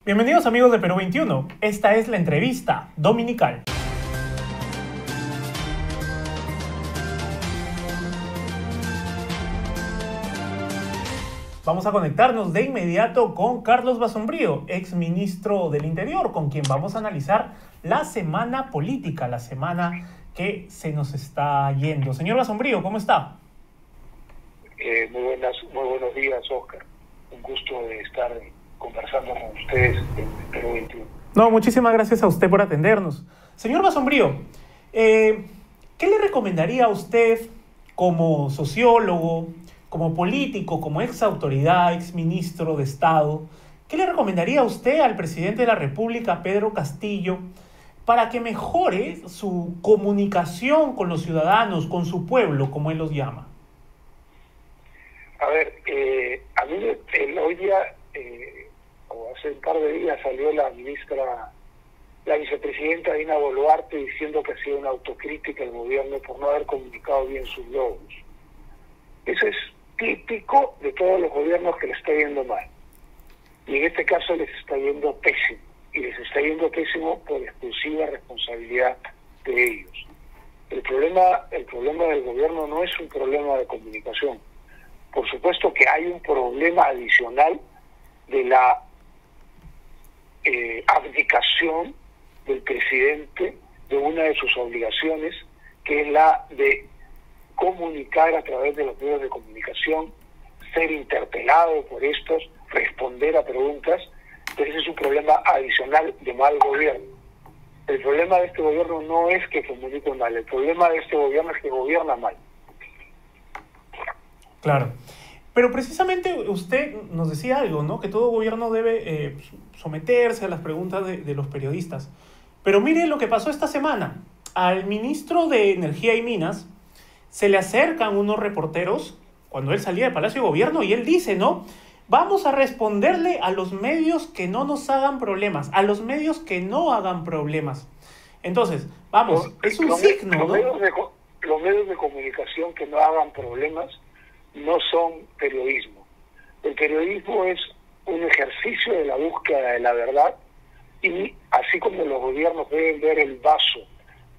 Bienvenidos amigos de Perú 21, esta es la entrevista dominical. Vamos a conectarnos de inmediato con Carlos Basombrío, ex ministro del Interior, con quien vamos a analizar la semana política, la semana que se nos está yendo. Señor Basombrío, ¿cómo está? Muy buenos días, Oscar. Un gusto de estar conversando con ustedes en Perú 21. No, muchísimas gracias a usted por atendernos. Señor Basombrío, ¿qué le recomendaría a usted como sociólogo, como político, como ex autoridad, ex ministro de Estado? ¿Qué le recomendaría a usted al presidente de la República, Pedro Castillo, para que mejore su comunicación con los ciudadanos, con su pueblo, como él los llama? A ver, a mí hoy día, o hace un par de días, salió la vicepresidenta Dina Boluarte diciendo que ha sido una autocrítica al gobierno por no haber comunicado bien sus logros. Eso es típico de todos los gobiernos que les está yendo mal. Y en este caso les está yendo pésimo. Y les está yendo pésimo por exclusiva responsabilidad de ellos. El problema del gobierno no es un problema de comunicación. Por supuesto que hay un problema adicional de la abdicación del presidente de una de sus obligaciones, que es la de comunicar a través de los medios de comunicación, ser interpelado por estos, responder a preguntas. Entonces es un problema adicional de mal gobierno. El problema de este gobierno no es que comunique mal, el problema de este gobierno es que gobierna mal. Claro. Pero precisamente usted nos decía algo, ¿no? Que todo gobierno debe someterse a las preguntas de los periodistas. Pero mire lo que pasó esta semana. Al ministro de Energía y Minas se le acercan unos reporteros cuando él salía del Palacio de Gobierno y él dice, ¿no? Vamos a responderle a los medios que no nos hagan problemas, a los medios que no hagan problemas. Entonces, vamos, es un signo, ¿no? Los medios de comunicación que no hagan problemas no son periodismo. El periodismo es un ejercicio de la búsqueda de la verdad, y así como los gobiernos deben ver el vaso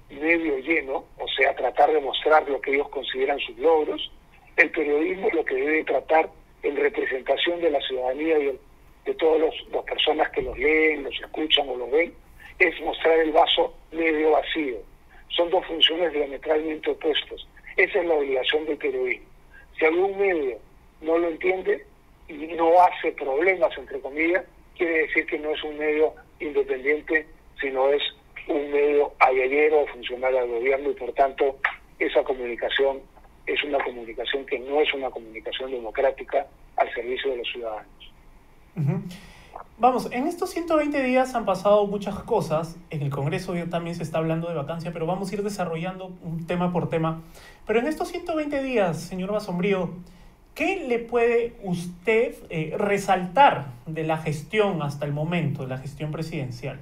medio lleno, o sea, tratar de mostrar lo que ellos consideran sus logros, el periodismo lo que debe tratar en representación de la ciudadanía y de todas las personas que los leen, los escuchan o los ven, es mostrar el vaso medio vacío. Son dos funciones diametralmente opuestas. Esa es la obligación del periodismo. Si algún medio no lo entiende y no hace problemas, entre comillas, quiere decir que no es un medio independiente, sino es un medio ayayero o funcional al gobierno, y por tanto esa comunicación es una comunicación que no es una comunicación democrática al servicio de los ciudadanos. Uh-huh. Vamos, en estos 120 días han pasado muchas cosas. En el Congreso ya también se está hablando de vacancia, pero vamos a ir desarrollando un tema por tema. Pero en estos 120 días, señor Basombrío, ¿qué le puede usted resaltar de la gestión hasta el momento, de la gestión presidencial?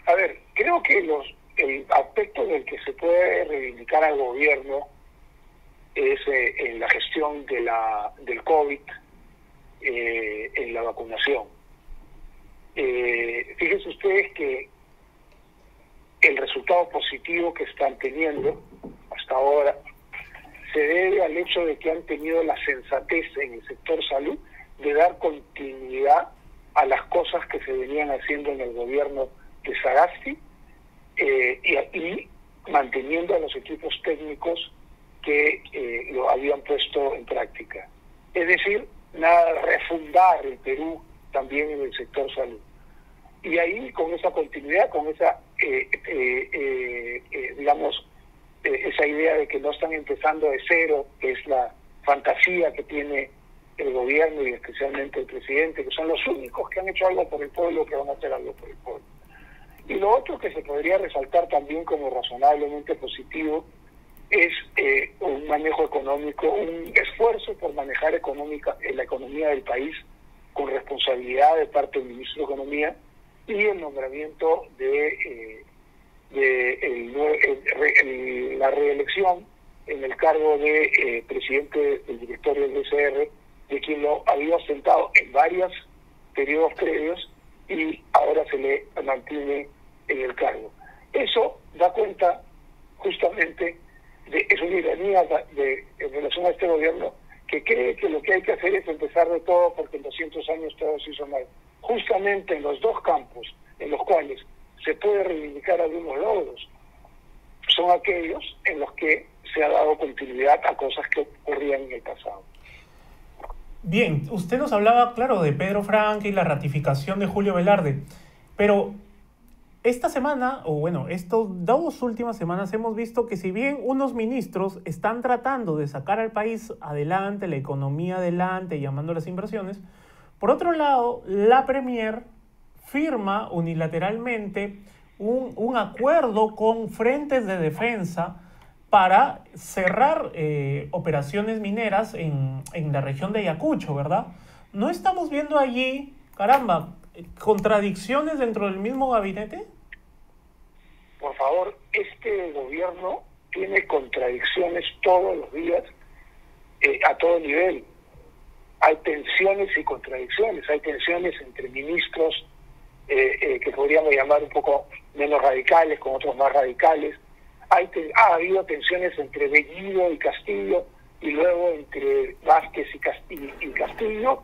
A ver, creo que el aspecto del que se puede reivindicar al gobierno es en la gestión del COVID, en la vacunación. Fíjense ustedes que el resultado positivo que están teniendo hasta ahora se debe al hecho de que han tenido la sensatez en el sector salud de dar continuidad a las cosas que se venían haciendo en el gobierno de Sagasti, y manteniendo a los equipos técnicos que lo habían puesto en práctica. Es decir, nada de refundar el Perú también en el sector salud. Y ahí, con esa continuidad, con esa, esa idea de que no están empezando de cero, que es la fantasía que tiene el gobierno y especialmente el presidente, que son los únicos que han hecho algo por el pueblo, que van a hacer algo por el pueblo. Y lo otro que se podría resaltar también como razonablemente positivo es un manejo económico, un esfuerzo por manejar la economía del país con responsabilidad de parte del ministro de Economía, y el nombramiento de la reelección en el cargo de presidente del directorio del BCR, de quien lo había ostentado en varias periodos previos y ahora se le mantiene en el cargo. Eso da cuenta justamente es una ironía en relación a este gobierno que cree que lo que hay que hacer es empezar de todo porque en 200 años todo se hizo mal. Justamente en los dos campos en los cuales se puede reivindicar algunos logros son aquellos en los que se ha dado continuidad a cosas que ocurrían en el pasado. Bien, usted nos hablaba, claro, de Pedro Franque y la ratificación de Julio Velarde, pero esta semana, o bueno, estas 2 últimas semanas hemos visto que si bien unos ministros están tratando de sacar al país adelante, la economía adelante, llamando a las inversiones, por otro lado, la Premier firma unilateralmente un acuerdo con frentes de defensa para cerrar operaciones mineras en la región de Ayacucho, ¿verdad? ¿No estamos viendo allí, caramba, contradicciones dentro del mismo gabinete? Por favor, este gobierno tiene contradicciones todos los días, a todo nivel. Hay tensiones y contradicciones, hay tensiones entre ministros que podríamos llamar un poco menos radicales, con otros más radicales. Ha habido tensiones entre Bellido y Castillo, y luego entre Vázquez y Castillo.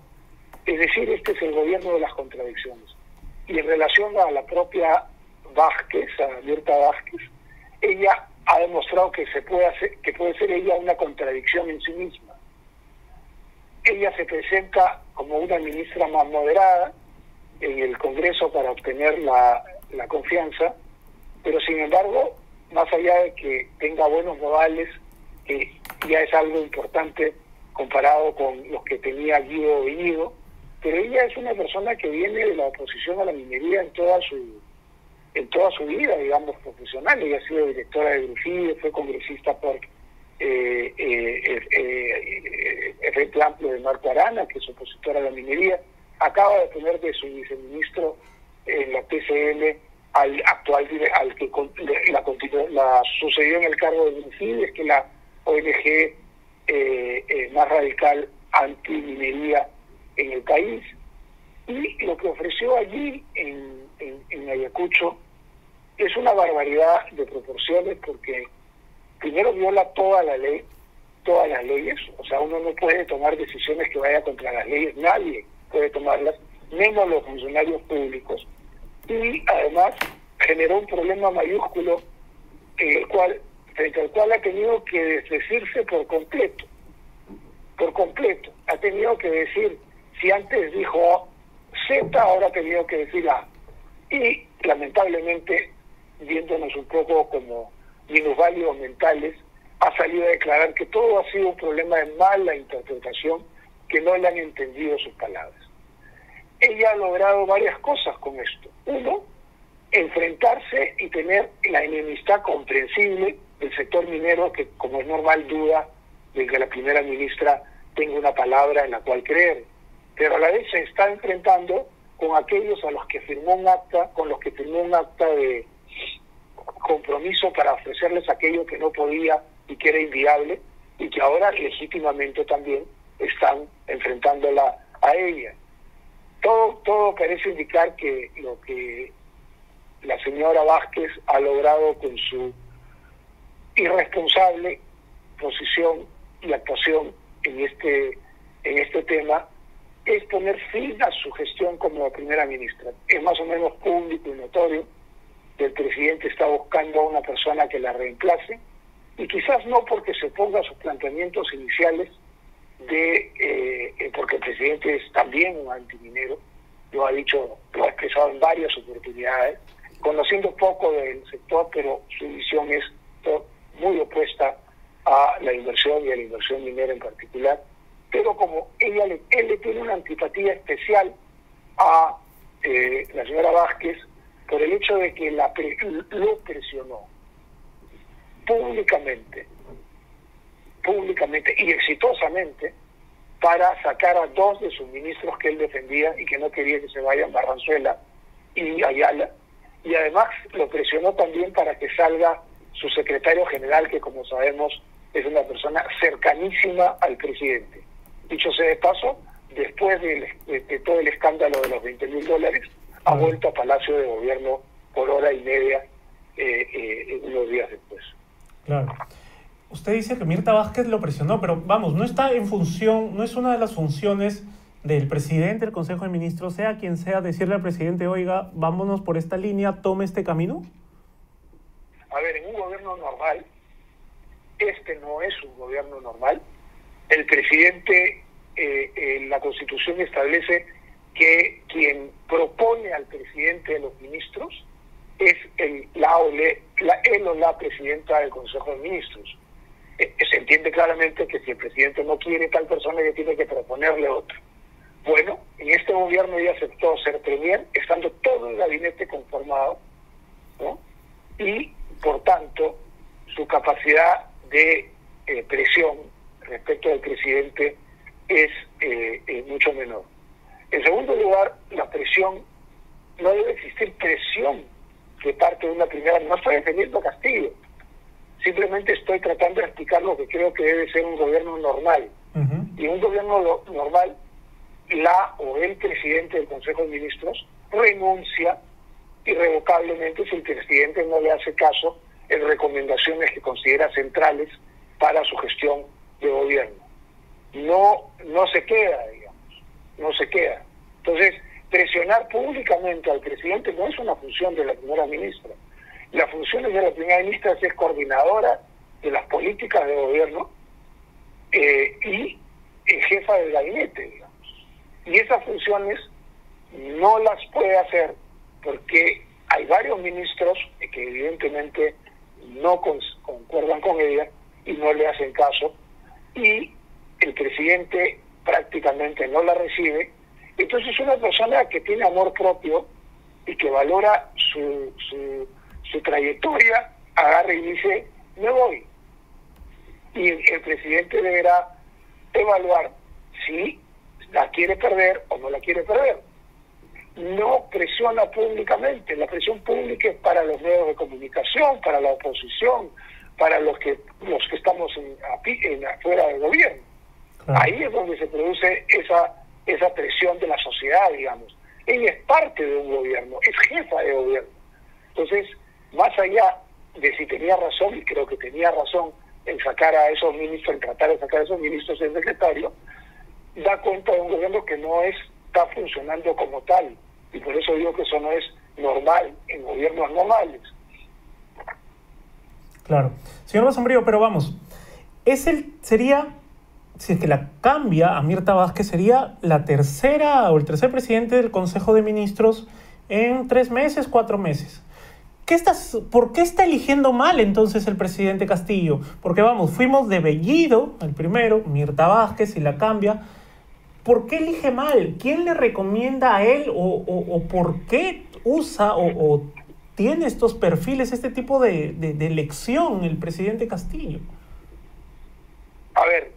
Es decir, este es el gobierno de las contradicciones. Y en relación a la propia Vázquez, a Mirta Vázquez, ella ha demostrado que puede ser ella una contradicción en sí misma. Ella se presenta como una ministra más moderada en el Congreso para obtener la confianza, pero sin embargo, más allá de que tenga buenos modales, que ya es algo importante comparado con los que tenía Guido Bellido, pero ella es una persona que viene de la oposición a la minería en toda su vida, digamos, profesional. Ella ha sido directora de Grufide, fue congresista por el Frente Amplio de Marco Arana, que es opositora a la minería. Acaba de tener de su viceministro en la PCM al actual, al que la sucedió en el cargo de Grufide, que es la ONG más radical antiminería en el país. Y lo que ofreció allí en Ayacucho es una barbaridad de proporciones, porque primero viola toda la ley, todas las leyes. O sea, uno no puede tomar decisiones que vayan contra las leyes, nadie puede tomarlas, menos los funcionarios públicos. Y además generó un problema mayúsculo frente al cual ha tenido que desdecirse por completo. Ha tenido que decir, si antes dijo Z, ahora ha tenido que decir A. Y lamentablemente, viéndonos un poco como minusválidos mentales, ha salido a declarar que todo ha sido un problema de mala interpretación, que no le han entendido sus palabras. Ella ha logrado varias cosas con esto. Uno, enfrentarse y tener la enemistad comprensible del sector minero, que como es normal duda de que la primera ministra tenga una palabra en la cual creer, pero a la vez se está enfrentando con aquellos a los que firmó un acta, de compromiso para ofrecerles aquello que no podía y que era inviable, y que ahora legítimamente también están enfrentándola a ella. Todo parece indicar que lo que la señora Vázquez ha logrado con su irresponsable posición y actuación en este tema es poner fin a su gestión como primera ministra. Es más o menos público y notorio que el presidente está buscando a una persona que la reemplace, y quizás no porque se oponga a sus planteamientos iniciales porque el presidente es también un antiminero, lo ha expresado en varias oportunidades, conociendo poco del sector, pero su visión es muy opuesta a la inversión y a la inversión minera en particular. Pero como él le tiene una antipatía especial a la señora Vázquez por el hecho de que lo presionó públicamente y exitosamente para sacar a 2 de sus ministros que él defendía y que no quería que se vayan, Barranzuela y Ayala, y además lo presionó también para que salga su secretario general, que como sabemos es una persona cercanísima al presidente. Dicho sea de paso, después de todo el escándalo de los $20.000, ha vuelto a Palacio de Gobierno por hora y media unos días después. Claro. Usted dice que Mirta Vázquez lo presionó, pero vamos, no está en función, no es una de las funciones del presidente del Consejo de Ministros, sea quien sea, decirle al presidente, oiga, vámonos por esta línea, tome este camino. A ver, en un gobierno normal, este no es un gobierno normal. El presidente, la Constitución establece que quien propone al presidente de los ministros es él o la presidenta del Consejo de Ministros. Se entiende claramente que si el presidente no quiere tal persona, ya tiene que proponerle otro. Bueno, en este gobierno ella aceptó ser premier, estando todo el gabinete conformado, ¿no? Y, por tanto, su capacidad de presión respecto del presidente es mucho menor. En segundo lugar, la presión, no debe existir presión de parte de una primera. No estoy defendiendo a Castillo, simplemente estoy tratando de explicar lo que creo que debe ser un gobierno normal. Y un gobierno normal, la o el presidente del Consejo de Ministros renuncia irrevocablemente si el presidente no le hace caso en recomendaciones que considera centrales para su gestión de gobierno. No se queda, digamos, no se queda. Entonces, presionar públicamente al presidente no es una función de la primera ministra. La función de la primera ministra es ser coordinadora de las políticas de gobierno y jefa del gabinete, digamos. Y esas funciones no las puede hacer porque hay varios ministros que evidentemente no concuerdan con ella y no le hacen caso, y el presidente prácticamente no la recibe. Entonces una persona que tiene amor propio y que valora su trayectoria, agarra y dice, me voy. Y el presidente deberá evaluar si la quiere perder o no la quiere perder. No presiona públicamente. La presión pública es para los medios de comunicación, para la oposición, para los que estamos afuera del gobierno. Claro. Ahí es donde se produce esa presión de la sociedad, digamos. Ella es parte de un gobierno, es jefa de gobierno. Entonces, más allá de si tenía razón, y creo que tenía razón en sacar a esos ministros, en tratar de sacar a esos ministros del secretario, da cuenta de un gobierno que no está funcionando como tal. Y por eso digo que eso no es normal en gobiernos normales. Claro. Señor Basombrío, pero vamos, sería, si es que la cambia a Mirta Vázquez, sería la tercera o el tercer presidente del Consejo de Ministros en 3 meses, 4 meses. ¿Por qué está eligiendo mal entonces el presidente Castillo? Porque vamos, fuimos de Bellido, el primero, Mirta Vázquez, y la cambia. ¿Por qué elige mal? ¿Quién le recomienda a él o por qué usa o tiene estos perfiles, este tipo de elección el presidente Castillo? A ver,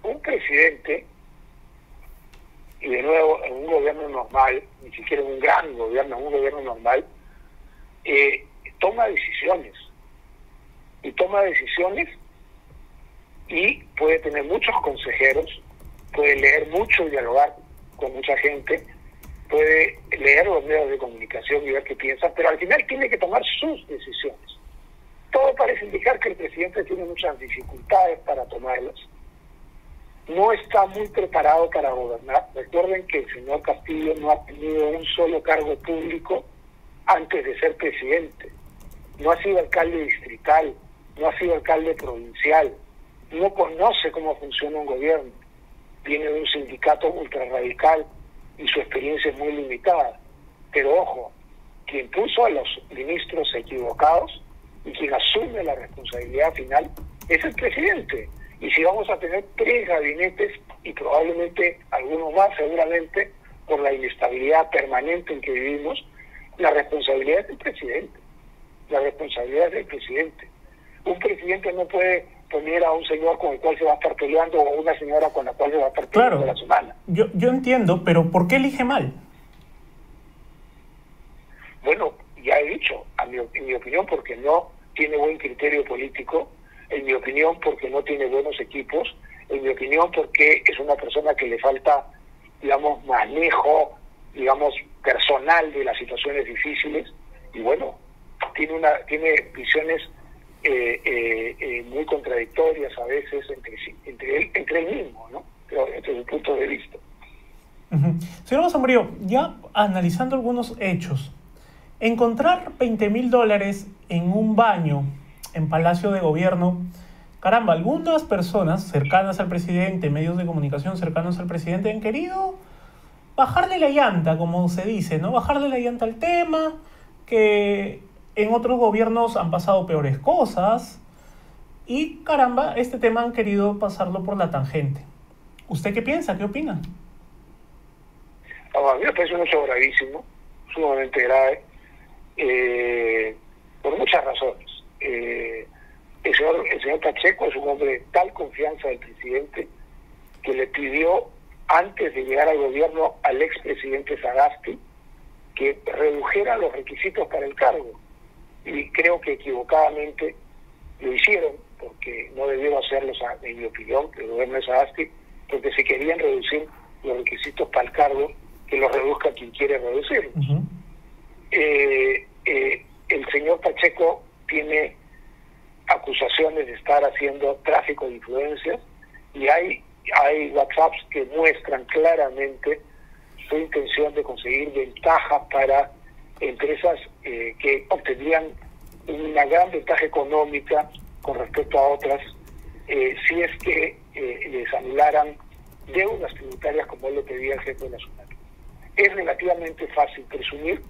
un presidente, y de nuevo en un gobierno normal, ni siquiera en un gran gobierno, en un gobierno normal, toma decisiones. Y toma decisiones y puede tener muchos consejeros, puede leer mucho y dialogar con mucha gente, puede leer los medios de comunicación y ver qué piensan, pero al final tiene que tomar sus decisiones. Todo parece indicar que el presidente tiene muchas dificultades para tomarlas. No está muy preparado para gobernar. Recuerden que el señor Castillo no ha tenido un solo cargo público antes de ser presidente. No ha sido alcalde distrital, no ha sido alcalde provincial, no conoce cómo funciona un gobierno. Viene de un sindicato ultrarradical y su experiencia es muy limitada. Pero ojo, quien puso a los ministros equivocados y quien asume la responsabilidad final es el presidente. Y si vamos a tener 3 gabinetes y probablemente algunos más seguramente por la inestabilidad permanente en que vivimos, la responsabilidad es del presidente. La responsabilidad es del presidente. Un presidente no puede poner a un señor con el cual se va a estar peleando o a una señora con la cual se va a estar peleando la semana. Yo entiendo, pero ¿por qué elige mal? Bueno, ya he dicho, en mi opinión, porque no tiene buen criterio político, en mi opinión, porque no tiene buenos equipos, en mi opinión, porque es una persona que le falta digamos, manejo, digamos, personal de las situaciones difíciles, y bueno, tiene visiones muy contradictorias a veces entre él mismo, ¿no? Pero desde su punto de vista. Señor Basombrío, ya analizando algunos hechos, encontrar $20.000 en un baño en Palacio de Gobierno, caramba, algunas personas cercanas al presidente, medios de comunicación cercanos al presidente, han querido bajarle la llanta, como se dice, ¿no? Bajarle la llanta al tema, que en otros gobiernos han pasado peores cosas, y caramba, este tema han querido pasarlo por la tangente. ¿Usted qué piensa? ¿Qué opina? A mí me parece un hecho gravísimo, sumamente grave, por muchas razones. El señor Pacheco es un hombre de tal confianza del presidente que le pidió, antes de llegar al gobierno, al expresidente Sagasti que redujera los requisitos para el cargo. Y creo que equivocadamente lo hicieron, porque no debieron hacerlo, en mi opinión, el gobierno de Sagasti, porque si querían reducir los requisitos para el cargo, que los reduzca quien quiere reducirlos. El señor Pacheco tiene acusaciones de estar haciendo tráfico de influencias, y hay WhatsApps que muestran claramente su intención de conseguir ventajas para empresas que obtendrían una gran ventaja económica con respecto a otras si es que les anularan deudas tributarias como él le pedía al jefe nacional. Es relativamente fácil presumir,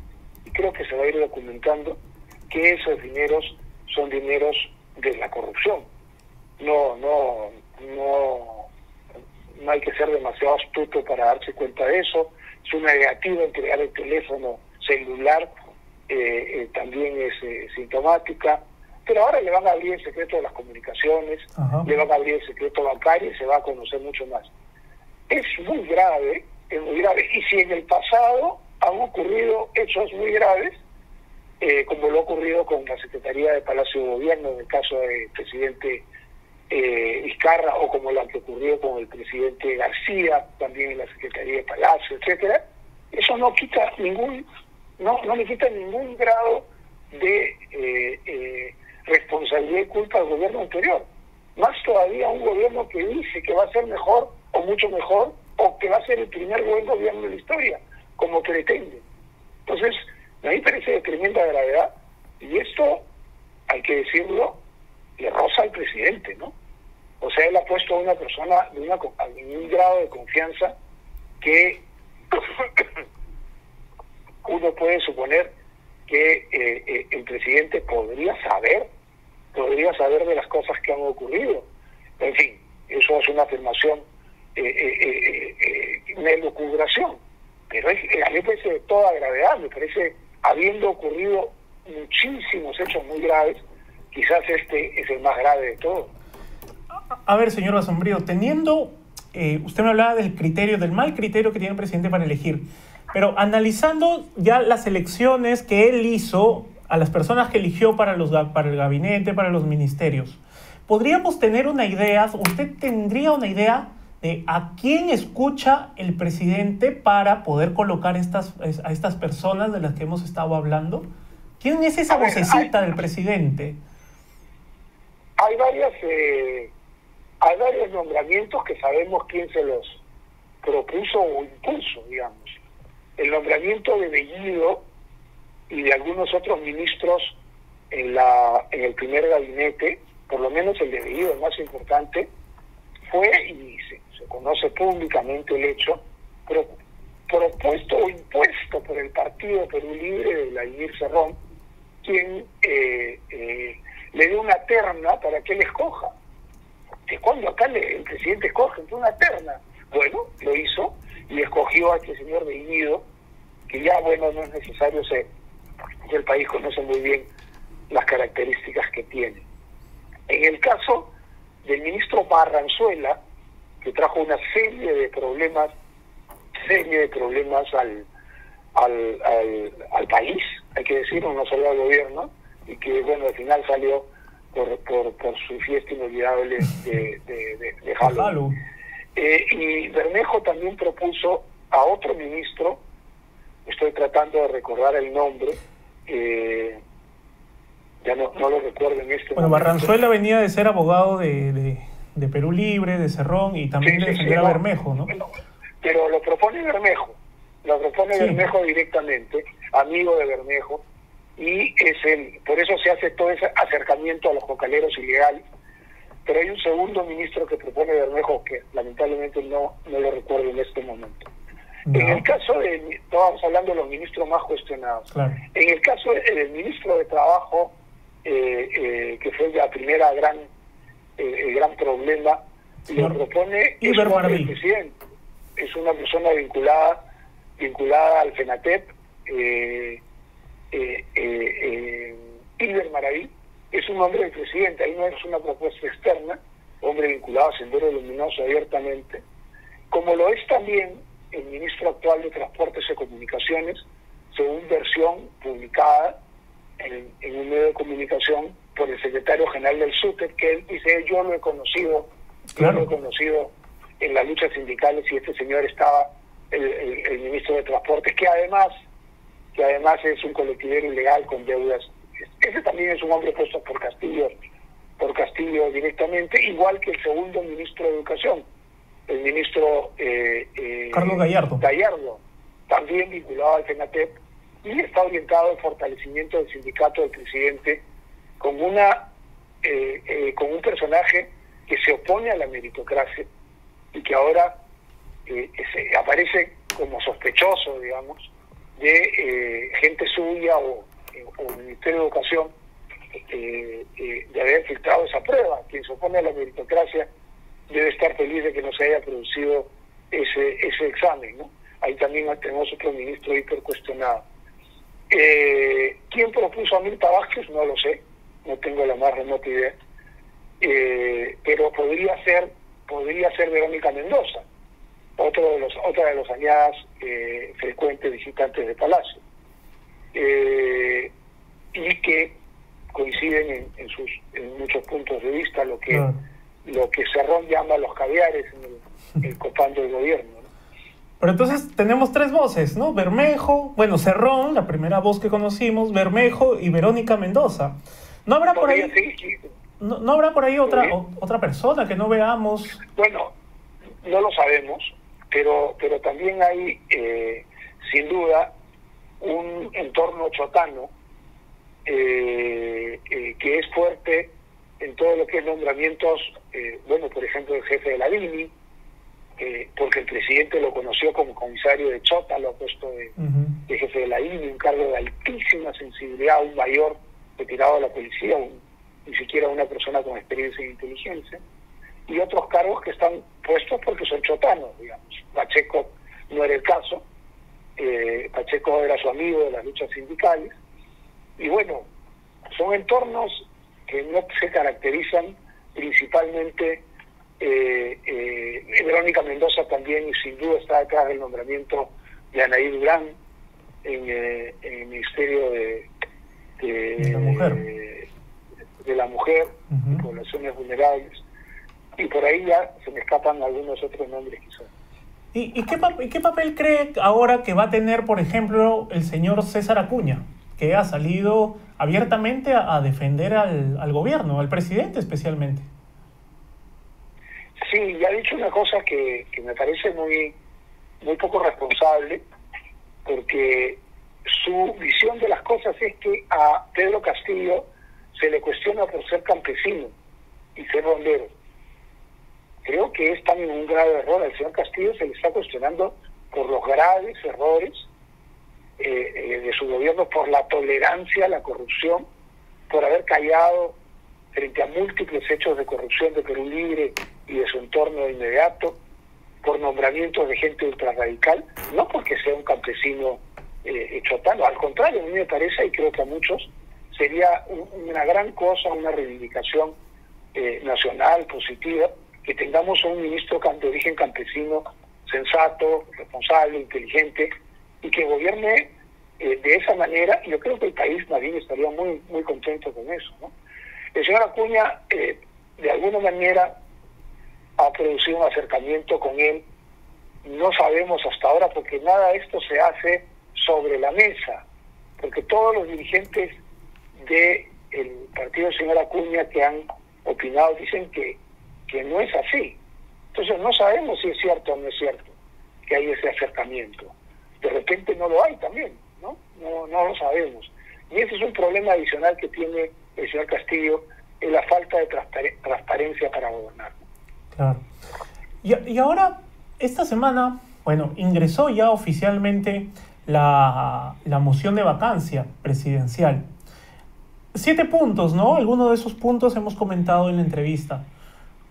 y creo que se va a ir documentando, que esos dineros son dineros de la corrupción. No hay que ser demasiado astuto para darse cuenta de eso. Es una negativa entregar el teléfono celular, también es sintomática, pero ahora le van a abrir el secreto de las comunicaciones, le van a abrir el secreto bancario y se va a conocer mucho más. Es muy grave, y si en el pasado han ocurrido hechos muy graves, como lo ha ocurrido con la Secretaría de Palacio de Gobierno en el caso del presidente Vizcarra, o como lo que ocurrió con el presidente García, también en la Secretaría de Palacio, etcétera, eso no quita no le quita ningún grado de responsabilidad y culpa al gobierno anterior. Más todavía un gobierno que dice que va a ser mejor, o mucho mejor, o que va a ser el primer buen gobierno de la historia, como pretende. Entonces, a mí me parece de tremenda gravedad, y esto, hay que decirlo, le roza al presidente, ¿no? O sea, él ha puesto a una persona en un grado de confianza que uno puede suponer que el presidente podría saber de las cosas que han ocurrido. En fin, eso es una afirmación, una elucubración, pero a mí me parece de toda gravedad. Me parece, habiendo ocurrido muchísimos hechos muy graves, quizás este es el más grave de todos. A ver, señor Basombrío, usted me hablaba del mal criterio que tiene el presidente para elegir, pero analizando ya las elecciones que él hizo, a las personas que eligió para el gabinete, para los ministerios, ¿podríamos tener una idea, usted tendría una idea de a quién escucha el presidente para poder colocar a estas personas de las que hemos estado hablando? ¿Quién es esa vocecita del presidente? Hay varios nombramientos que sabemos quién se los propuso o impuso, digamos. El nombramiento de Bellido y de algunos otros ministros en el primer gabinete, por lo menos el de Bellido, el más importante, fue, y se conoce públicamente el hecho, propuesto o impuesto por el Partido Perú Libre de Vladimir Cerrón, quien le dio una terna para que él escoja. ¿De cuándo acá el presidente escoge? Entonces, una terna. Bueno, lo hizo y escogió a este señor Bellido, que ya, bueno, no es necesario ser, el país conoce muy bien las características que tiene. En el caso del ministro Barranzuela, que trajo una serie de problemas al país, hay que decirlo, no solo al gobierno, y que, bueno, al final salió por su fiesta inolvidable de Halloween. Y Bermejo también propuso a otro ministro, estoy tratando de recordar el nombre, ya no lo recuerdo en este Bueno, momento. Barranzuela venía de ser abogado de Perú Libre, de Cerrón, y también de defender a Bermejo, ¿no? Pero lo propone Bermejo, Bermejo directamente, amigo de Bermejo, y por eso se hace todo ese acercamiento a los cocaleros ilegales. Pero hay un segundo ministro que propone Bermejo que lamentablemente no lo recuerdo en este momento. No. En el caso estábamos hablando de los ministros más cuestionados. Claro. En el caso del ministro de Trabajo, que fue la primera el gran problema, lo propone el presidente. Es una persona vinculada al FENATEP, Iber Maraví. Es un hombre del presidente, ahí no es una propuesta externa, hombre vinculado a Sendero Luminoso abiertamente, como lo es también el ministro actual de Transportes y Comunicaciones, según versión publicada en un medio de comunicación por el secretario general del SUTEP, que él dice, yo lo he conocido, en las luchas sindicales, y este señor estaba, el ministro de Transportes, que además es un colectivero ilegal con deudas. Ese también es un hombre puesto por Castillo directamente, igual que el segundo ministro de Educación, el ministro Carlos Gallardo, también vinculado al FENATEP, y está orientado al fortalecimiento del sindicato del presidente con un personaje que se opone a la meritocracia y que ahora aparece como sospechoso, digamos, de gente suya o el Ministerio de Educación de haber filtrado esa prueba. Quien se opone a la meritocracia debe estar feliz de que no se haya producido ese examen, ¿no? Ahí también tenemos otro ministro hiper cuestionado. ¿Quién propuso a Mirta Vázquez? No lo sé, no tengo la más remota idea, pero podría ser Verónica Mendoza, otra de los aliadas frecuentes visitantes de Palacio, y que coinciden en muchos puntos de vista lo que Cerrón llama los caviares en el copando del gobierno, ¿no? Pero entonces tenemos tres voces, ¿no? Bermejo, Cerrón, la primera voz que conocimos, Bermejo y Verónica Mendoza. ¿No habrá por ahí, no habrá por ahí otra persona que no veamos? Bueno, no lo sabemos, pero también hay, sin duda, un entorno chotano que es fuerte en todo lo que es nombramientos, por ejemplo, el jefe de la DINI, porque el presidente lo conoció como comisario de Chota, lo ha puesto de jefe de la DINI, un cargo de altísima sensibilidad, un mayor retirado de la policía, ni siquiera una persona con experiencia en inteligencia, y otros cargos que están puestos porque son chotanos, digamos. Pacheco no era el caso, Pacheco era su amigo de las luchas sindicales, y bueno, son entornos que no se caracterizan principalmente. Verónica Mendoza también, y sin duda está detrás del nombramiento de Anaí Durán en el Ministerio de la Mujer, y Poblaciones Vulnerables, y por ahí ya se me escapan algunos otros nombres quizás. ¿Y qué papel cree ahora que va a tener, por ejemplo, el señor César Acuña, que ha salido abiertamente a defender al gobierno, al presidente especialmente? Sí, ya ha dicho una cosa que me parece muy poco responsable, porque su visión de las cosas es que a Pedro Castillo se le cuestiona por ser campesino y ser bombero. Creo que es también un grave error. Al señor Castillo se le está cuestionando por los graves errores de su gobierno, por la tolerancia a la corrupción, por haber callado frente a múltiples hechos de corrupción de Perú Libre y de su entorno inmediato, por nombramientos de gente ultrarradical, no porque sea un campesino chotano, al contrario, a mí me parece, y creo que a muchos, sería una gran cosa, una reivindicación nacional, positiva, que tengamos a un ministro de origen campesino, sensato, responsable, inteligente, y que gobierne de esa manera. Yo creo que el país más bien estaría muy, muy contento con eso, ¿no? El señor Acuña, de alguna manera, ha producido un acercamiento con él no sabemos hasta ahora, porque nada de esto se hace sobre la mesa, porque todos los dirigentes del partido del señor Acuña que han opinado dicen que no es así. Entonces no sabemos si es cierto o no es cierto que hay ese acercamiento. De repente no lo hay también, ¿no? No lo sabemos. Y ese es un problema adicional que tiene el señor Castillo, es la falta de transparencia para gobernar. Claro. Y ahora, esta semana, bueno, ingresó ya oficialmente la moción de vacancia presidencial. 7 puntos, ¿no? Algunos de esos puntos hemos comentado en la entrevista.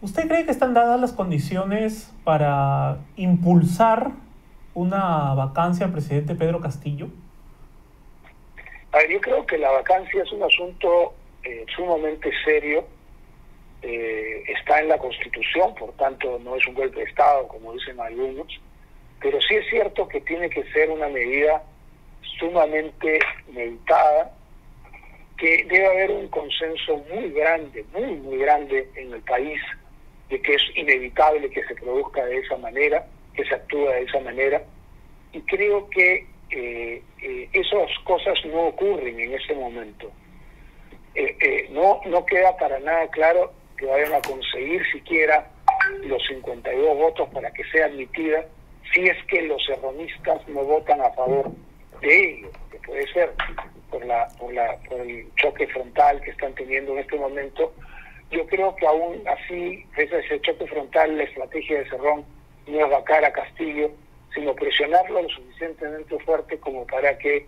¿Usted cree que están dadas las condiciones para impulsar una vacancia al presidente Pedro Castillo? A ver, yo creo que la vacancia es un asunto sumamente serio. Está en la Constitución, por tanto no es un golpe de Estado, como dicen algunos, pero sí es cierto que tiene que ser una medida sumamente meditada, que debe haber un consenso muy grande en el país, de que es inevitable que se produzca de esa manera, que se actúe de esa manera, y creo que esas cosas no ocurren en este momento. No queda para nada claro que vayan a conseguir siquiera los 52 votos para que sea admitida, si es que los erronistas no votan a favor de ello, que puede ser por el choque frontal que están teniendo en este momento. Yo creo que aún así, pese a ese choque frontal, la estrategia de Cerrón no es vacar a Castillo, sino presionarlo lo suficientemente fuerte como para que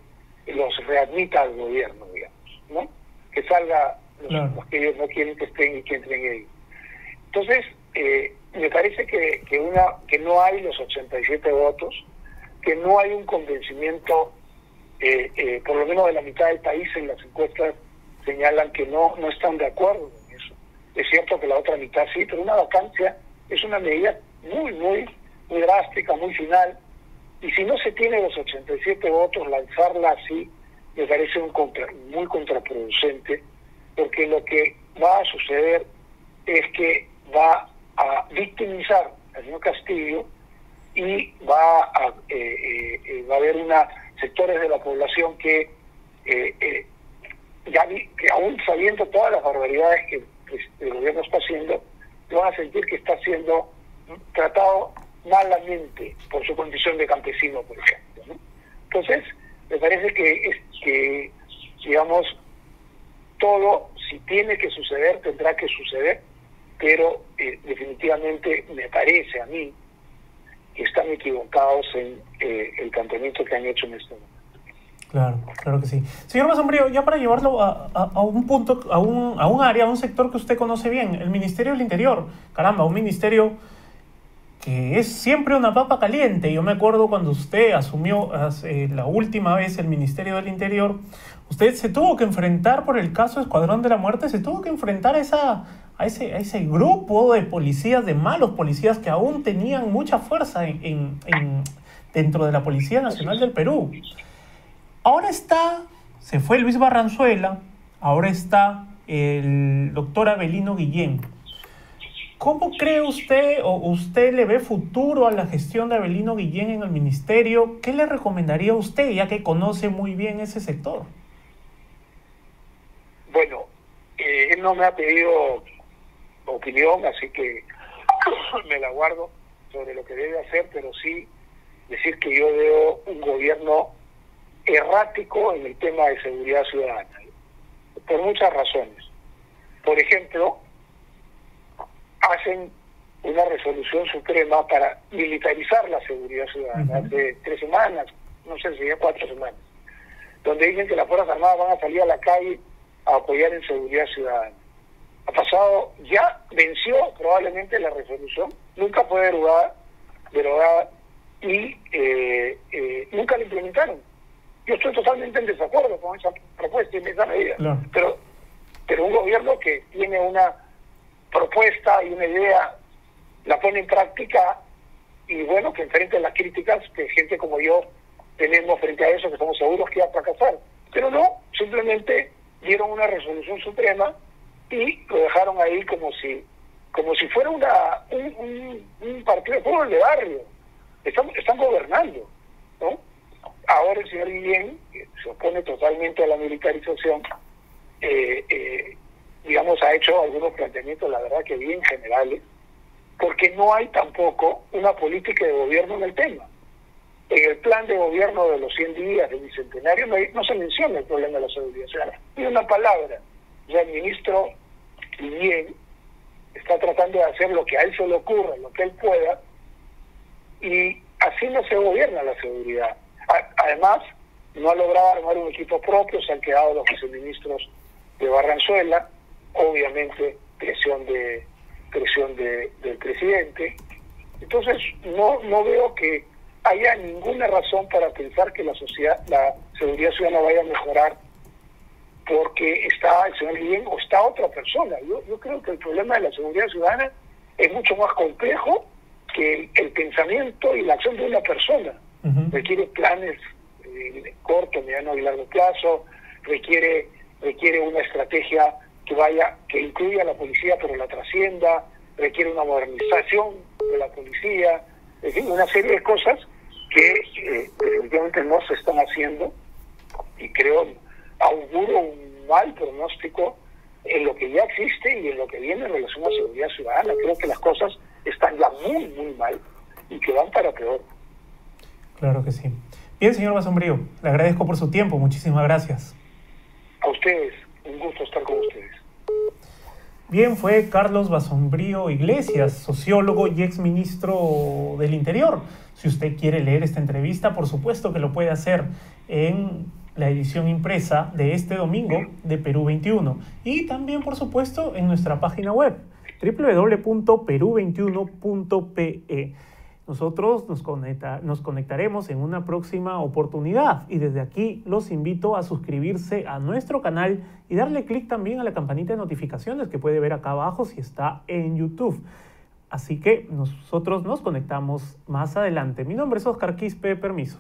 los readmita al gobierno, digamos, ¿no? Que salga los que ellos no quieren que estén y que entren ellos. Entonces, me parece que no hay los 87 votos, que no hay un convencimiento, por lo menos de la mitad del país en las encuestas señalan que no están de acuerdo en eso. Es cierto que la otra mitad sí, pero una vacancia es una medida muy drástica, muy final, y si no se tiene los 87 votos, lanzarla así me parece muy contraproducente, porque lo que va a suceder es que va a victimizar al señor Castillo y va a haber sectores de la población que aún sabiendo todas las barbaridades que el gobierno está haciendo, van a sentir que está siendo tratado malamente por su condición de campesino, por ejemplo, ¿no? Entonces, me parece que digamos, todo, si tiene que suceder, tendrá que suceder, pero definitivamente me parece a mí que están equivocados en el planteamiento que han hecho en este momento. Claro que sí. Señor Mazambrío, ya para llevarlo a un punto, a un área, a un sector que usted conoce bien, el Ministerio del Interior. Caramba, un ministerio que es siempre una papa caliente. Yo me acuerdo cuando usted asumió la última vez el Ministerio del Interior, usted se tuvo que enfrentar por el caso Escuadrón de la Muerte, se tuvo que enfrentar a ese grupo de policías, de malos policías que aún tenían mucha fuerza dentro de la Policía Nacional del Perú. Ahora se fue Luis Barranzuela, ahora está el doctor Avelino Guillén. ¿Cómo cree usted, o usted le ve futuro a la gestión de Avelino Guillén en el ministerio? ¿Qué le recomendaría a usted, ya que conoce muy bien ese sector? Bueno, él no me ha pedido opinión, así que me la guardo sobre lo que debe hacer, pero sí decir que yo veo un gobierno errático en el tema de seguridad ciudadana, por muchas razones. Por ejemplo, hacen una resolución suprema para militarizar la seguridad ciudadana hace 3 semanas, no sé si ya 4 semanas, donde dicen que las Fuerzas Armadas van a salir a la calle a apoyar en seguridad ciudadana. Ha pasado, ya venció probablemente la resolución, nunca fue derogada y nunca la implementaron. Yo estoy totalmente en desacuerdo con esa propuesta y en esa medida, pero un gobierno que tiene una propuesta y una idea, la pone en práctica, y bueno, que enfrente las críticas que gente como yo tenemos frente a eso, que estamos seguros que va a fracasar. Pero no, simplemente dieron una resolución suprema y lo dejaron ahí como si fuera un partido de fútbol de barrio. están gobernando, ¿no? Ahora el señor Guillén, que se opone totalmente a la militarización, digamos, ha hecho algunos planteamientos, la verdad que bien generales, porque no hay tampoco una política de gobierno en el tema. En el plan de gobierno de los 100 días del Bicentenario no se menciona el problema de la seguridad ciudadana. Ni una palabra. Ya el ministro Guillén está tratando de hacer lo que a él se le ocurra, lo que él pueda, y así no se gobierna la seguridad. Además, no ha logrado armar un equipo propio, se han quedado los viceministros de Barranzuela, obviamente presión del presidente. Entonces, no veo que haya ninguna razón para pensar que la seguridad ciudadana vaya a mejorar porque está el señor Guillén o está otra persona. Yo creo que el problema de la seguridad ciudadana es mucho más complejo que el pensamiento y la acción de una persona. Requiere planes de corto, mediano y largo plazo, requiere una estrategia que incluya a la policía pero la trascienda, requiere una modernización de la policía, es decir, una serie de cosas que definitivamente no se están haciendo, y creo auguro un mal pronóstico en lo que ya existe y en lo que viene en relación a seguridad ciudadana. Creo que las cosas están ya muy, muy mal y que van para peor. Claro que sí. Bien, señor Basombrío, le agradezco por su tiempo. Muchísimas gracias. A ustedes, un gusto estar con ustedes. Bien, fue Carlos Basombrío Iglesias, sociólogo y exministro del Interior. Si usted quiere leer esta entrevista, por supuesto que lo puede hacer en la edición impresa de este domingo de Perú 21. Y también, por supuesto, en nuestra página web, www.peru21.pe. Nosotros nos conectaremos en una próxima oportunidad y desde aquí los invito a suscribirse a nuestro canal y darle clic también a la campanita de notificaciones que puede ver acá abajo si está en YouTube. Así que nosotros nos conectamos más adelante. Mi nombre es Oscar Quispe, permiso.